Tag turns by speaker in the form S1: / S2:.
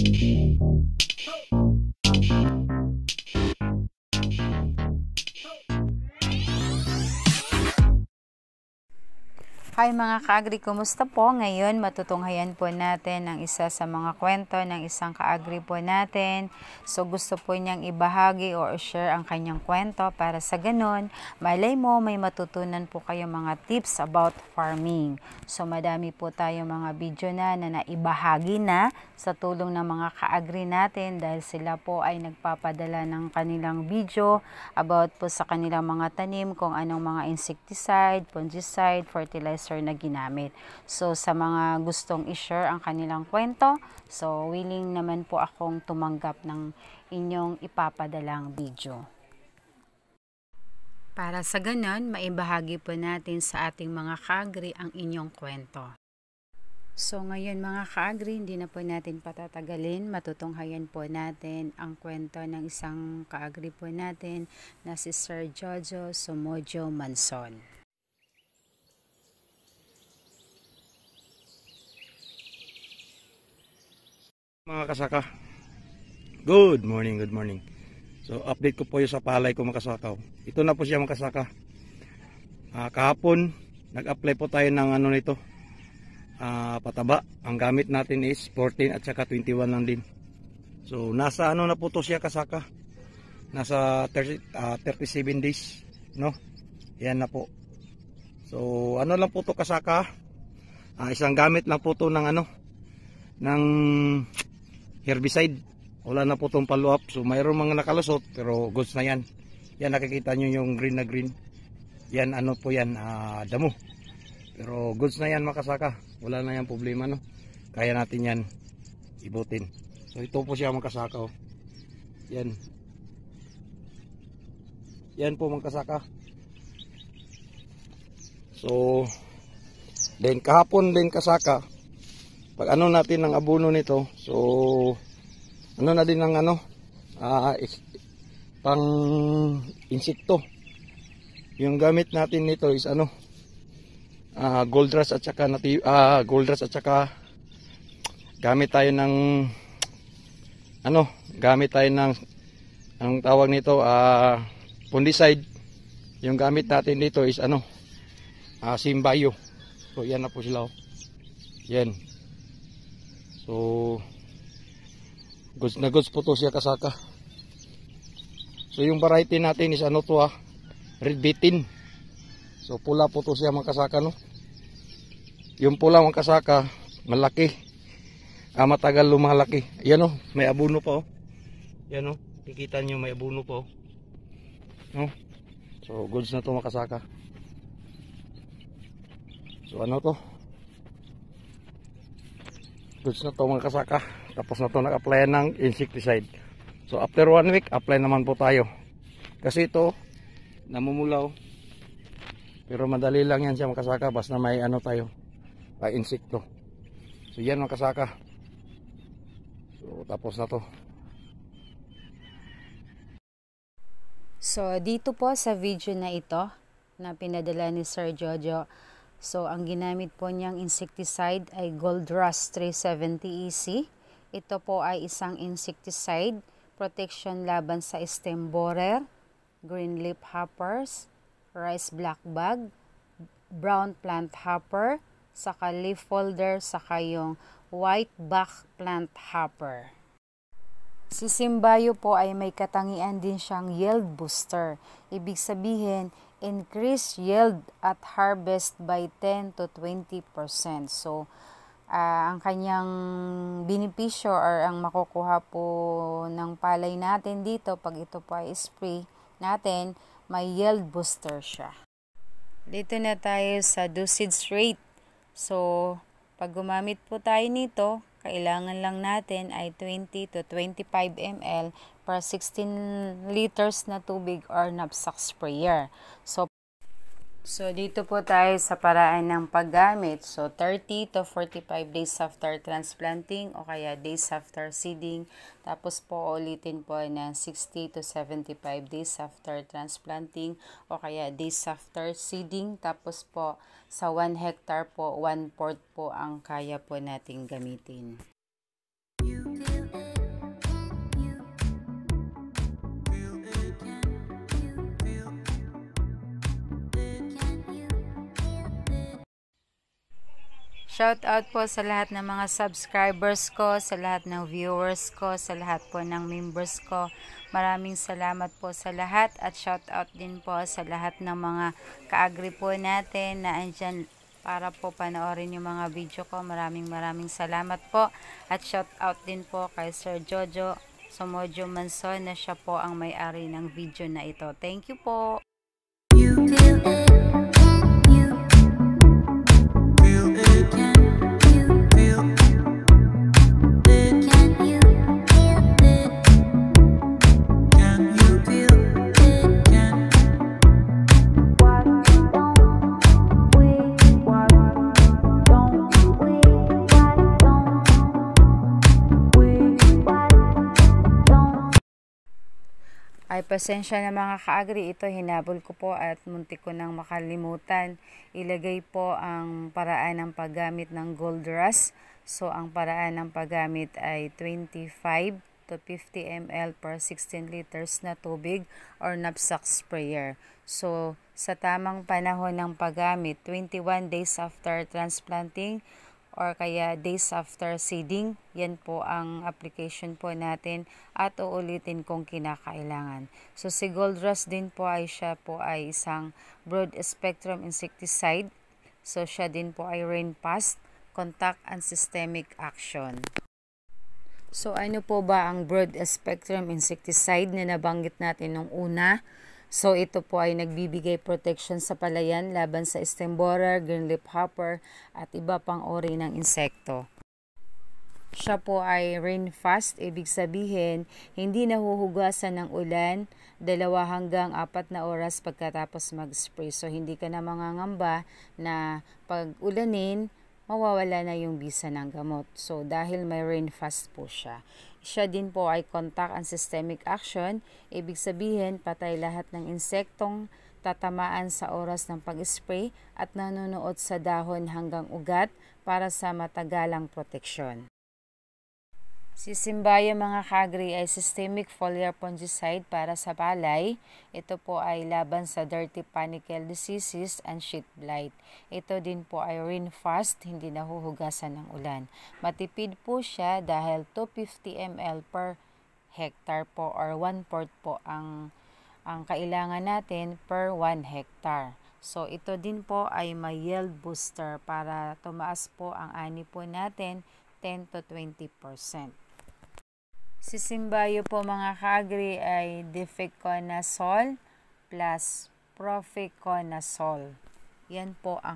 S1: Hi mga ka-agri, kumusta po? Ngayon matutunghayan po natin ang isa sa mga kwento ng isang ka-agri po natin. So gusto po niyang ibahagi o share ang kanyang kwento para sa ganun, malay mo may matutunan po kayo mga tips about farming. So madami po tayo mga video na naibahagi na sa tulong ng mga ka-agri natin dahil sila po ay nagpapadala ng kanilang video about po sa kanilang mga tanim, kung anong mga insecticide, fungicide, fertilizer na ginamit. So sa mga gustong i-share ang kanilang kwento, so willing naman po akong tumanggap ng inyong ipapadalang video. Para sa ganon, maibahagi po natin sa ating mga ka-agri ang inyong kwento. So ngayon mga ka-agri, hindi na po natin patatagalin, matutunghayan po natin ang kwento ng isang ka-agri po natin na si Sir Jojo Somojo Manson.
S2: Mga kasaka, good morning. So update ko po yung sa palay ko mga kasaka. Ito na po siya mga kasaka. Kahapon nag-apply po tayo ng ano nito, pataba. Ang gamit natin is 14 at saka 21 lang din. So nasa ano na po to siya kasaka, nasa 37 days, no? Yan na po. So ano lang po to kasaka, isang gamit lang po to ng ano, ng herbicide. Wala na po itong follow up. So mayroon mga nakalusot pero goods na yan. Yan nakikita nyo yung green na green. Yan ano po yan, damo. Pero goods na yan makasaka. Wala na yan problema, no. Kaya natin yan ibutin. So ito po siya makasaka, oh. Yan. Yan po makasaka. So then kahapon din kasaka, pag ano natin ng abono nito, so ano na din ng ano, pang insekto. Yung gamit natin nito is ano, goldrush at saka goldrush at saka gamit tayo ng ano, gamit tayo ng ang tawag nito, fungicide. Yung gamit natin dito is ano, Simbayo. So yan na po sila, oh. Yan. So goods na goods po to siya kasaka. So yung variety natin is ano to, red beetin. So pula po to siya mga kasaka, no. Yung pula mga kasaka malaki, matagal lumalaki. Yan, oh, may abono pa, oh. Yan, oh, kikita nyo may abono pa, oh. No? So goods na to mga kasaka. So ano to, goods na to mga kasaka. Tapos na to nag-apply ng insecticide. So after 1 week, apply naman po tayo. Kasi ito, namumulaw. Pero madali lang yan siya makasaka. Basta may ano tayo, insekto. So yan makasaka. So tapos na to.
S1: So dito po sa video na ito, na pinadala ni Sir Jojo, so ang ginamit po niyang insecticide ay Goldrush 370 EC. Ito po ay isang insecticide, protection laban sa stem borer, green leaf hoppers, rice black bug, brown plant hopper, saka leaf folder, saka yung white back plant hopper. Si Simbayo po ay may katangian din siyang yield booster. Ibig sabihin, increase yield at harvest by 10 to 20%. So, ang kanyang benepisyo or ang makukuha po ng palay natin dito pag ito po ay spray natin, may yield booster siya. Dito na tayo sa dosage rate. So pag gumamit po tayo nito, kailangan lang natin ay 20 to 25 ml per 16 liters na tubig or knapsack sprayer. So dito po tayo sa paraan ng paggamit. So 30 to 45 days after transplanting o kaya days after seeding. Tapos po ulitin po ng 60 to 75 days after transplanting o kaya days after seeding. Tapos po sa 1 hectare po, 1/4 po ang kaya po nating gamitin. Shout out po sa lahat ng mga subscribers ko, sa lahat ng viewers ko, sa lahat po ng members ko. Maraming salamat po sa lahat at shout out din po sa lahat ng mga ka-agri po natin na andyan para po panoorin yung mga video ko. Maraming salamat po at shout out din po kay Sir Jojo Somojo Manson na siya po ang may-ari ng video na ito. Thank you po.
S3: You feel it.
S1: Ay, pasensya na mga ka-agri, ito hinabol ko po at muntik ko nang makalimutan. Ilagay po ang paraan ng paggamit ng Gold Rush. So, ang paraan ng paggamit ay 25 to 50 ml per 16 liters na tubig or knapsack sprayer. So, sa tamang panahon ng paggamit, 21 days after transplanting, or kaya days after seeding, yan po ang application po natin at uulitin kung kinakailangan. So si Gold Rush din po ay siya po ay isang broad spectrum insecticide. So siya din po ay rain fast, contact and systemic action. So ano po ba ang broad spectrum insecticide na nabanggit natin nung una? So ito po ay nagbibigay protection sa palayan laban sa stem borer, green leafhopper at iba pang uri ng insekto. Siya po ay rain fast, ibig sabihin hindi nahuhugasan ng ulan 2 hanggang 4 na oras pagkatapos mag-spray. So hindi ka na mangangamba na pag ulanin, mawawala na yung bisa ng gamot. So dahil may rain fast po siya. Siya din po ay contact and systemic action. Ibig sabihin, patay lahat ng insektong tatamaan sa oras ng pag-spray at nanonood sa dahon hanggang ugat para sa matagalang proteksyon. Si Simbaya mga ka-agri ay systemic foliar fungicide para sa palay. Ito po ay laban sa dirty panicle diseases and sheath blight. Ito din po ay rain fast, hindi nahuhugasan ng ulan. Matipid po siya dahil 250 ml per hectare po or 1/4 po ang kailangan natin per 1 hectare. So ito din po ay may yield booster para tumaas po ang ani po natin 10 to 20%. Si Simbayo po mga ka-agri ay Defeconazole plus Profeconazole. Yan po ang